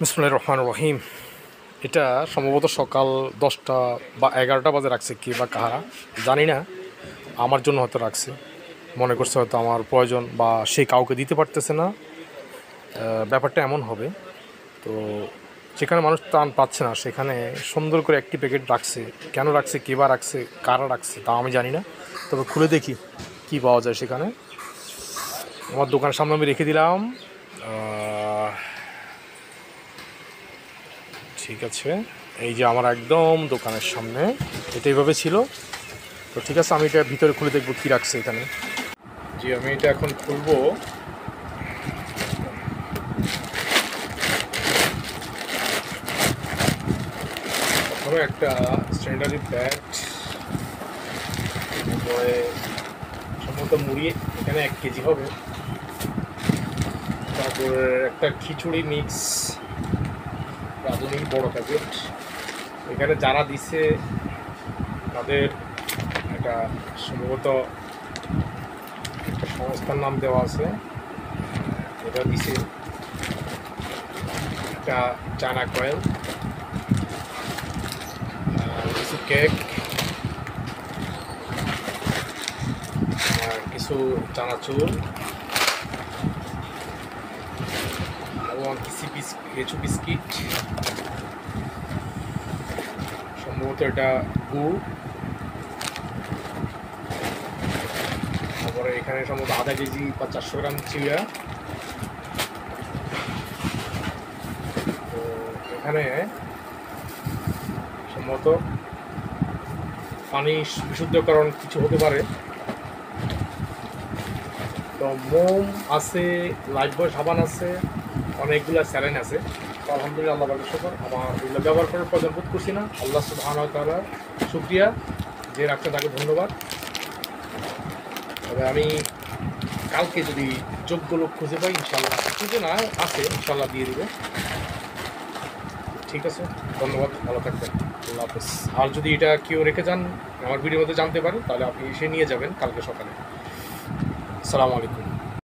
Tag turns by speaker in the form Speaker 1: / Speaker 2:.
Speaker 1: বিসমিল্লাহির রহমানির রহিম। এটা সম্ভবত সকাল 10টা বা 11টা বাজে রাখছে কি বা কাহারা জানি না। আমার জন্য হয়তো রাখছে, মনে করছে হয়তো আমার প্রয়োজন বা সে কাউকে দিতে পারতেছে না। ব্যাপারটা এমন হবে। তো যেখানে মানুষ ত্রাণ পাচ্ছে না সেখানে সুন্দর করে একটি প্যাকেট রাখছে। কেন রাখছে, কে বা রাখছে, কারা রাখছে তা আমি জানি না। তবে খুলে দেখি কি পাওয়া যায় সেখানে। আমার দোকানের সামনে আমি রেখে দিলাম। ঠিক আছে, এই যে আমার একদম দোকানের সামনে এটা এইভাবে ছিল। তো ঠিক আছে, আমি এটা ভিতরে খুলে দেখবো কী রাখছে এখানে। জি, আমি এটা এখন খুলবো। প্রথমে একটা স্যানিটারি প্যাড, তারপরে সম্ভবত মুড়ি, এখানে 1 কেজি হবে। তারপরে একটা খিচুড়ি মিক্স রাঁধুনি বড় প্যাকেট। এখানে যারা দিছে তাদের একটা সম্ভবত একটা সংস্থার নাম দেওয়া আছে, এটা দিছে। একটা চানা কয়েল, কিছু কেক, আর কিছু চানাচুর এবং কিছু বিস্কিট। সম্ভবত এটা গুড়। তারপরে এখানে সম্ভবত আধা কেজি বা 400 গ্রাম চিড়া। তো এখানে সম্ভবত পানি বিশুদ্ধকরণ কিছু হতে পারে। তো মোম আছে, লাইফবয় সাবান আছে, অনেকগুলো স্যালাইন আছে। তো আলহামদুলিল্লাহ, আল্লাহ পাকের শুকর, আমার এগুলো ব্যবহার করার প্রয়োজন বোধ করছি না। আল্লাহ সুবহানাহু ওয়া তাআলা শুকরিয়া, যে রাখছে তাকে ধন্যবাদ। তবে আমি কালকে যদি যোগ্য লোক খুঁজে পাই, ইনশাল্লাহ, খুঁজে না আছে, ইনশাল্লাহ দিয়ে দিবে। ঠিক আছে, ধন্যবাদ, ভালো থাকবেন, আল্লাহ হাফেজ। আর যদি এটা কেউ রেখে যান, আমার ভিডিওর মধ্যে জানতে পারেন, তাহলে আপনি এসে নিয়ে যাবেন কালকে সকালে। আসসালামু আলাইকুম।